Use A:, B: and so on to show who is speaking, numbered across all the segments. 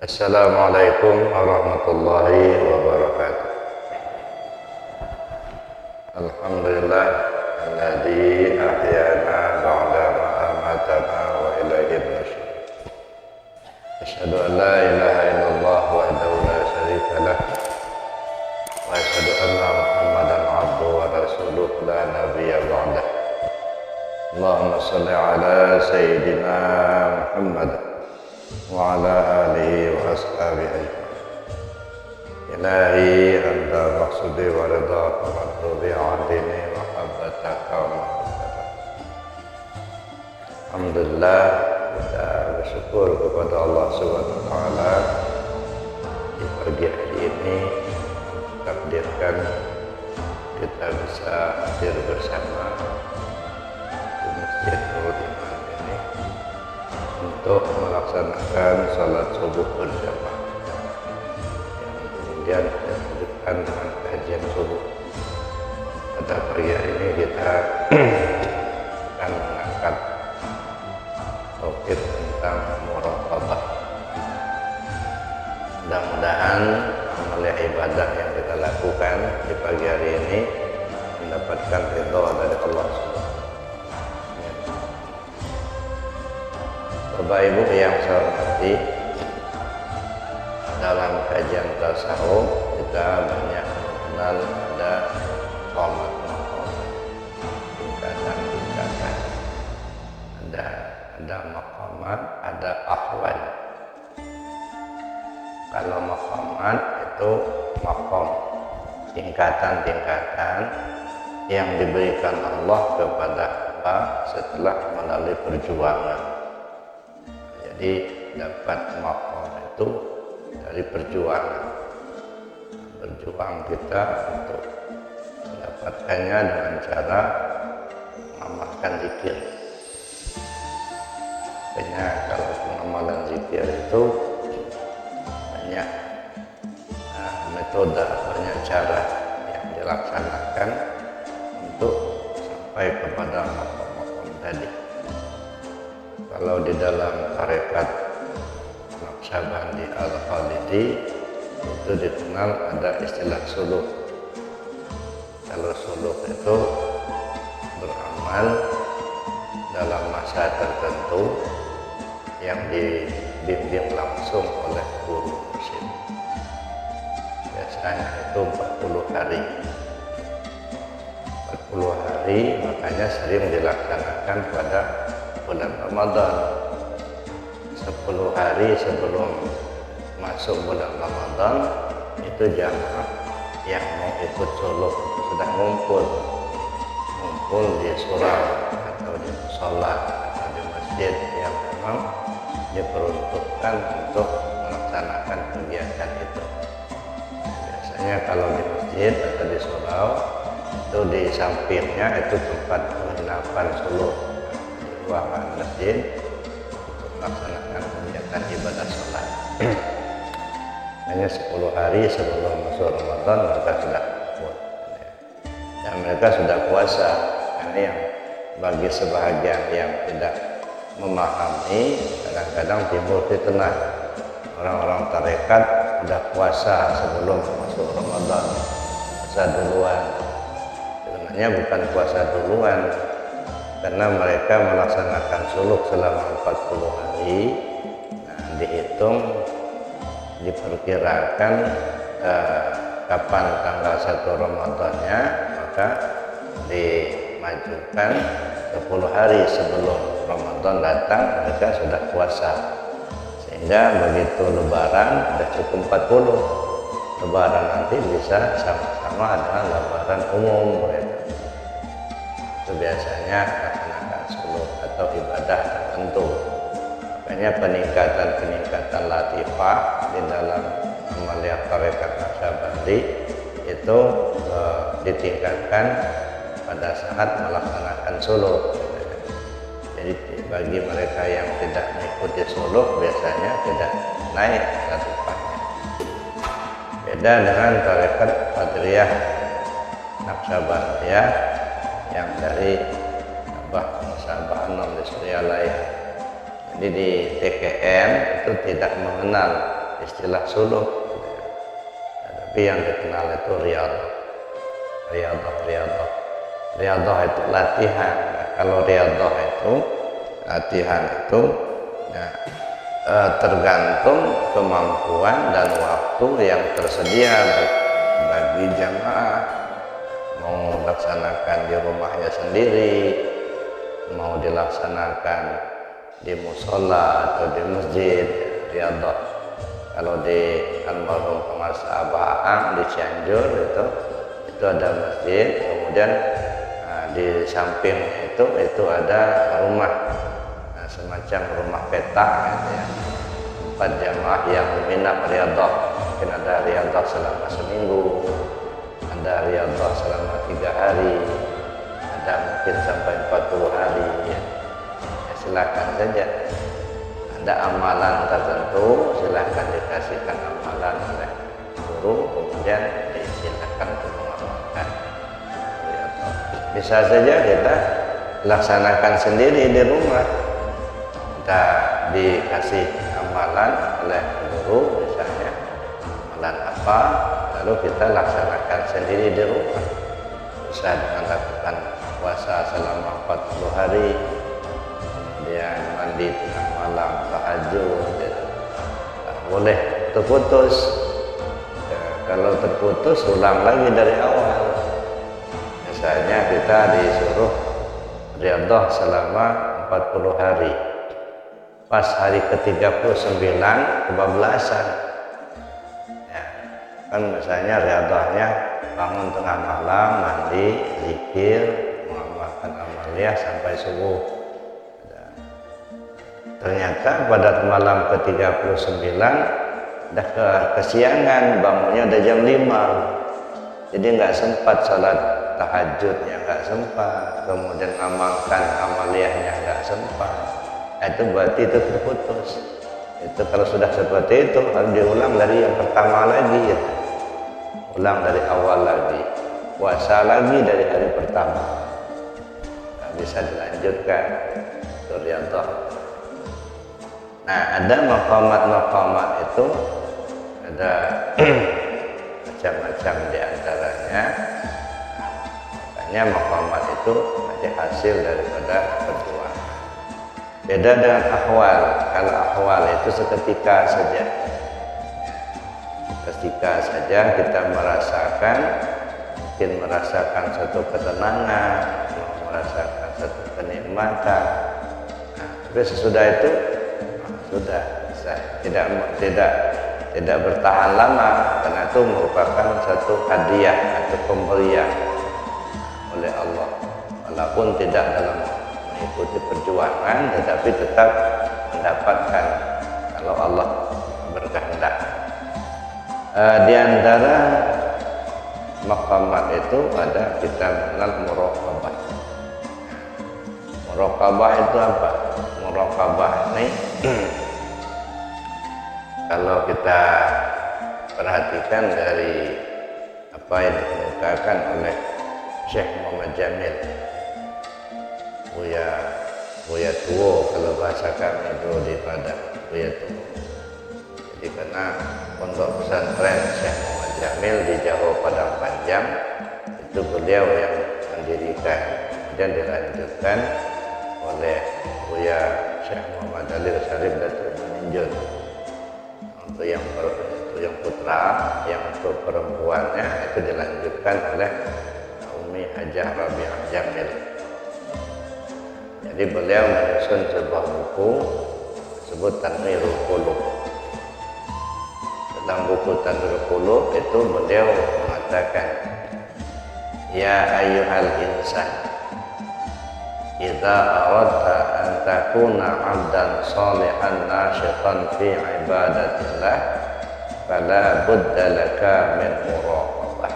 A: Assalamualaikum warahmatullahi wabarakatuh. Alhamdulillah alladzi ahyana ba'da ma amatana wa ilaihi nusyur. Asyhadu an la ilaha illallah wahdahu la syarika lah wa asyhadu anna Muhammadan abduhu wa rasuluhu la nabiyya ba'dah. Allahumma shalli ala sayyidina Muhammad wa ala alihi wa ashabihi ajma'in. Ilahi anta maqsudi wa ridhaka wa radhi adini wa habbataka wa mahabbataka. Alhamdulillah, kita bersyukur kepada Allah Subhanahu wa taala di pagi hari ini takdirkan kita bisa hadir bersama di Masjid Nurul Iman ini untuk melaksanakan salat subuh berjamaah yang kemudian kita lanjutkan dengan kajian subuh. Pada pagi hari ini kita akan mengangkat topik tentang muraqabah. Mudah-mudahan amalia ibadah yang kita lakukan di pagi hari ini mendapatkan ridha dari Allah Subhanahu. Bapak Ibu yang saya hormati, dalam kajian tasawuf kita banyak mengenal ada maqamat-maqamat, tingkatan-tingkatan. Ada maqamat, ada ahwal. Kalau maqamat itu maqam, tingkatan-tingkatan yang diberikan Allah kepada hamba setelah melalui perjuangan. Jadi dapat maqam itu dari perjuangan. Berjuang kita untuk mendapatkannya dengan cara mengamalkan zikir. Makanya kalau pengamalan zikir itu banyak metode, banyak cara yang dilaksanakan untuk sampai kepada maqam-maqam tadi. Kalau di dalam tarekat Naqsyabandi Al-Khalidi itu dikenal ada istilah suluk. Kalau suluk itu beramal dalam masa tertentu yang dibimbing langsung oleh guru mursyid. Biasanya itu 40 hari. 40 hari makanya sering dilaksanakan pada bulan Ramadan. 10 hari sebelum masuk bulan Ramadan itu jamaah yang mau ikut suluk sudah ngumpul di surau atau di mushola atau di masjid yang memang diperuntukkan untuk melaksanakan kegiatan itu. Biasanya kalau di masjid atau di surau itu di sampingnya itu tempat penginapan suluk, di ruangan masjid untuk melaksanakan kegiatan ibadah sholat. Hanya 10 hari sebelum masuk Ramadan mereka sudah kumpul dan mereka sudah puasa. Karena yang bagi sebahagian yang tidak memahami, kadang-kadang timbul fitnah orang-orang tarekat sudah puasa sebelum masuk Ramadan, puasa duluan. Sebenarnya bukan puasa duluan, karena mereka melaksanakan suluk selama 40 hari. Nah, dihitung, diperkirakan kapan tanggal 1 Ramadannya, maka dimajukan 10 hari sebelum Ramadan datang mereka sudah puasa, sehingga begitu lebaran sudah cukup 40. Lebaran nanti bisa sama-sama dengan lebaran umum mereka. Itu biasanya melaksanakan suluk atau ibadah tertentu. Makanya peningkatan latifah di dalam amalia tarekat Naqsyabandi itu ditingkatkan pada saat melaksanakan suluk. Jadi bagi mereka yang tidak mengikuti suluk biasanya tidak naik latifahnya. Beda dengan tarekat Qadiriyah Naqsyabandiyah yang dari Sabah Anom di Suryalaya. Jadi di TKN itu tidak mengenal istilah suluk. Tapi yang dikenal itu riyadhah. Riyadhah itu latihan. Nah, kalau riyadhah itu latihan itu ya, tergantung kemampuan dan waktu yang tersedia bagi jamaah, mau melaksanakan di rumahnya sendiri, mau dilaksanakan di musola atau di masjid. Riyadhah kalau di almarhum Mas Abah Aang di Cianjur itu ada masjid, kemudian di samping itu ada rumah, semacam rumah petak gitu ya, tempat jamaah yang minat riyadhah. Mungkin ada riyadhah selama seminggu, ada riyadhah selama 3 hari, ada mungkin sampai 40 hari ya. Silakan saja, ada amalan tertentu silakan dikasihkan amalan oleh guru, kemudian disilakan untuk mengamalkan. Bisa saja kita laksanakan sendiri di rumah, kita dikasih amalan oleh guru misalnya, amalan apa, lalu kita laksanakan sendiri di rumah. Bisa dengan lakukan puasa selama 40 hari, kemudian mandi tengah malam, tahajud gitu. Nah, boleh terputus ya, kalau terputus ulang lagi dari awal. Misalnya kita disuruh riyadhah selama 40 hari, pas hari ke-39 kebablasan ya, kan misalnya riyadhahnya bangun tengah malam, mandi, zikir, mengamalkan amaliyah sampai subuh. Ternyata pada malam ke-39 udah kesiangan, bangunnya udah jam 5, jadi nggak sempat sholat tahajudnya, nggak sempat, kemudian amalkan amaliyahnya nggak sempat. Itu berarti itu terputus. Itu kalau sudah seperti itu harus diulang dari yang pertama lagi ya, ulang dari awal lagi, puasa lagi dari hari pertama. Nggak bisa dilanjutkan itu riyadhah. Nah, ada maqamat itu ada macam-macam diantaranya. Makanya maqamat itu hasil daripada perjuangan. Beda dengan ahwal. Kalau ahwal itu seketika saja. Ketika saja kita mungkin merasakan satu ketenangan, merasakan satu kenikmatan. Nah, tapi sesudah itu sudah tidak bertahan lama, karena itu merupakan satu hadiah atau pemberian oleh Allah, walaupun tidak dalam mengikuti perjuangan, tetapi tetap mendapatkan kalau Allah berkehendak. Di antara maqamat itu ada kita mengenal muraqabah. Muraqabah itu apa? Muraqabah ini kalau kita perhatikan dari apa yang dikemukakan oleh Syekh Muhammad Jamil, Buya Tuwo kalau bahasa kami dulu di Padang, Buya Tuwo. Jadi karena pondok pesantren Syekh Muhammad Jamil di Jawa Padang Panjang itu beliau yang mendirikan, kemudian dilanjutkan oleh Buya Syekh Muhammad Ali Syarif Datuk Meninjun. Untuk yang putra, yang untuk perempuannya itu dilanjutkan oleh Umi Hajah Rabi'ah Jamil. Jadi beliau menyusun sebuah buku disebut Tanwirul Qulub. Dalam buku Tanwirul Qulub itu beliau mengatakan, ya ayyuhal insan, idza aradta an takuna 'abdan shalihan nashitan fi ibadatillah fala budda laka min muraqabah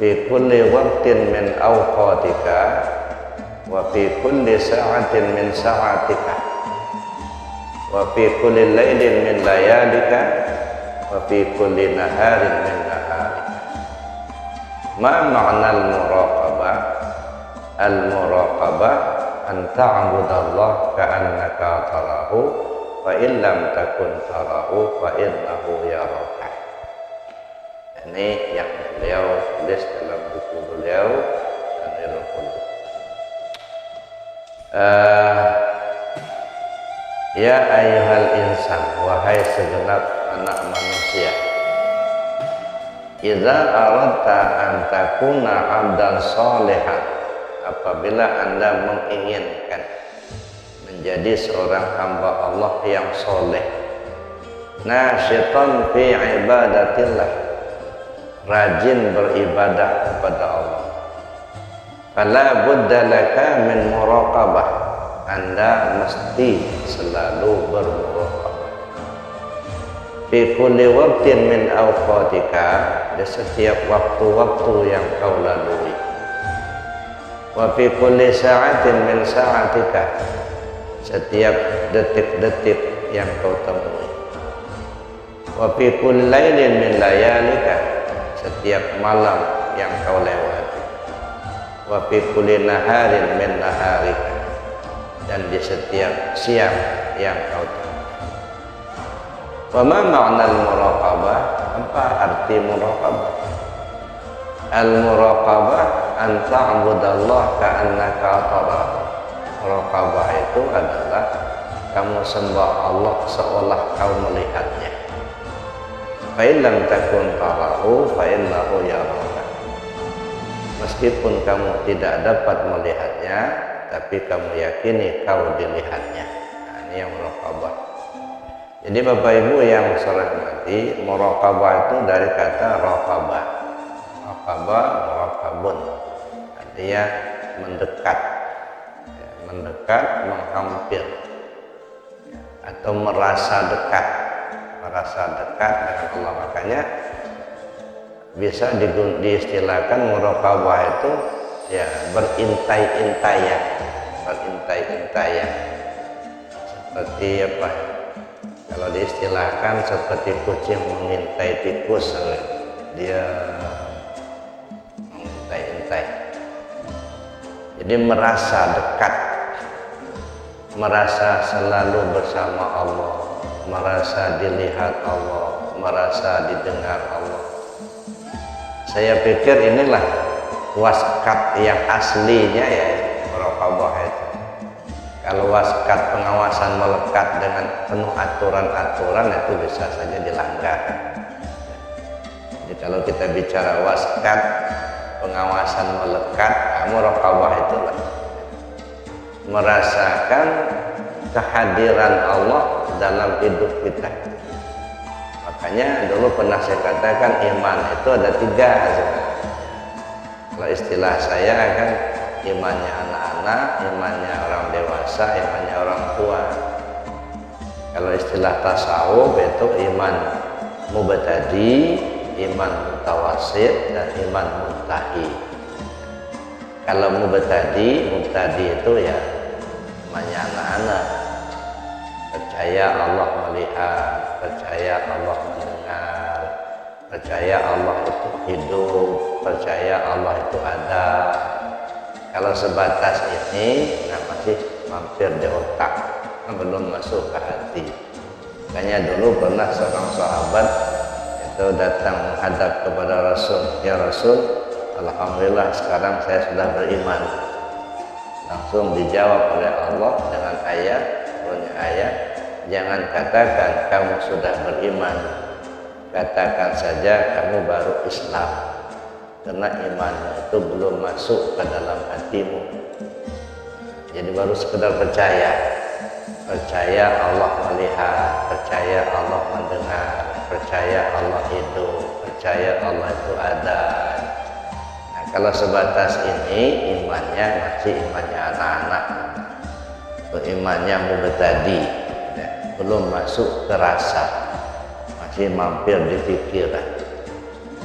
A: fi kulli waqtin min awqatika wa fi kulli sa'atin min sa'atika wa fi kulli laylin min layalika wa fi kulli naharin min naharika. Ma ma'na al-muraqabah? Al-muraqabah an ta'budallah ka'annaka tarahu fa in lam takun tarahu fa innahu yaraka. Ini yang beliau tulis dalam buku beliau Tanwirul Qulub. Ya ayyuhal insan, wahai segenap anak manusia, idza aradta an takuna 'abdan shalihan, apabila Anda menginginkan menjadi seorang hamba Allah yang soleh, nasyitan fi ibadatillah, rajin beribadah kepada Allah, fala budda laka min muraqabah, Anda mesti selalu bermuraqabah fi kulli waqtin min awqatika, di setiap waktu-waktu yang kau lalui, wa fi kulli sa'atin min sa'atika, setiap detik-detik yang kau temui, wa fi kulli lailin min layalika, setiap malam yang kau lewati, wa fi kulli naharin min naharika, dan di setiap siang yang kau temui. Wa ma ma'nal muraqabah, apa arti muraqabah? Al-muraqabah an ta'budallah ka'annaka tarahu. Muraqabah itu adalah kamu sembah Allah seolah kau melihatnya. Fa in lam takun tarahu fa innahu yaraka. Meskipun kamu tidak dapat melihatnya, tapi kamu yakini kau dilihatnya. Nah, ini yang muraqabah. Jadi Bapak Ibu yang saya hormati, muraqabah itu dari kata raqabah. Raqabah, muraqabun, artinya mendekat, mendekat, menghampir, atau merasa dekat dengan Allah. Makanya bisa diistilahkan muraqabah itu ya berintai-intaian, seperti apa? Kalau diistilahkan seperti kucing mengintai tikus, dia mengintai-intai. Jadi merasa dekat, merasa selalu bersama Allah, merasa dilihat Allah, merasa didengar Allah. Saya pikir inilah waskat yang aslinya ya, muraqabah itu. Kalau waskat pengawasan melekat dengan penuh aturan-aturan, itu bisa saja dilanggar. Jadi kalau kita bicara waskat pengawasan melekat, muraqabah itulah merasakan kehadiran Allah dalam hidup kita. Makanya dulu pernah saya katakan iman itu ada 3. Kalau istilah saya kan imannya anak-anak, imannya orang dewasa, imannya orang tua. Kalau istilah tasawuf itu iman mubtadi, iman mutawassit, dan iman muntahi. Kalau mubtadi itu ya imannya anak-anak, percaya Allah melihat, percaya Allah mendengar, percaya Allah itu hidup, percaya Allah itu ada. Kalau sebatas ini, masih mampir di otak, belum masuk ke hati. Makanya dulu pernah seorang sahabat itu datang menghadap kepada Rasul, ya Rasul, alhamdulillah sekarang saya sudah beriman. Langsung dijawab oleh Allah dengan ayat, jangan katakan kamu sudah beriman, katakan saja kamu baru Islam. Karena iman itu belum masuk ke dalam hatimu. Jadi baru sekedar percaya Allah melihat, percaya Allah mendengar, percaya Allah hidup, percaya Allah itu ada. Nah, kalau sebatas ini imannya masih imannya anak-anak, imannya mubtadi, belum masuk ke rasa, masih mampir di pikiran.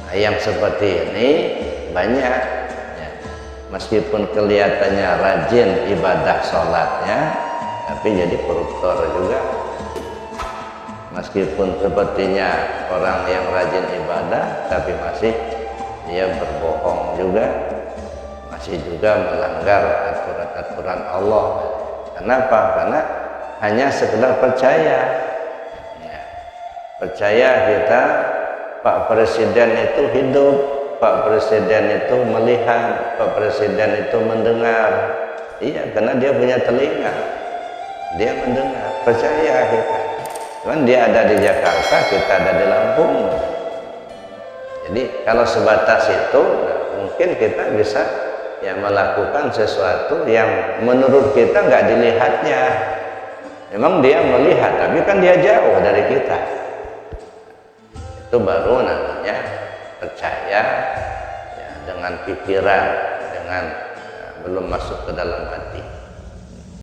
A: Nah, yang seperti ini banyak ya. Meskipun kelihatannya rajin ibadah sholatnya, tapi jadi koruptor juga. Meskipun sepertinya orang yang rajin ibadah, tapi masih dia berbohong juga, masih juga melanggar aturan-aturan Allah. Kenapa? Karena hanya sekedar percaya. Ya. Percaya kita Pak Presiden itu hidup, Pak Presiden itu melihat, Pak Presiden itu mendengar. Iya, karena dia punya telinga, dia mendengar. Percaya kita. Cuman dia ada di Jakarta, kita ada di Lampung. Jadi kalau sebatas itu, nah, mungkin kita bisa ya melakukan sesuatu yang menurut kita nggak dilihatnya. Memang dia melihat, tapi kan dia jauh dari kita. Itu baru namanya percaya ya, dengan pikiran, dengan ya, belum masuk ke dalam hati.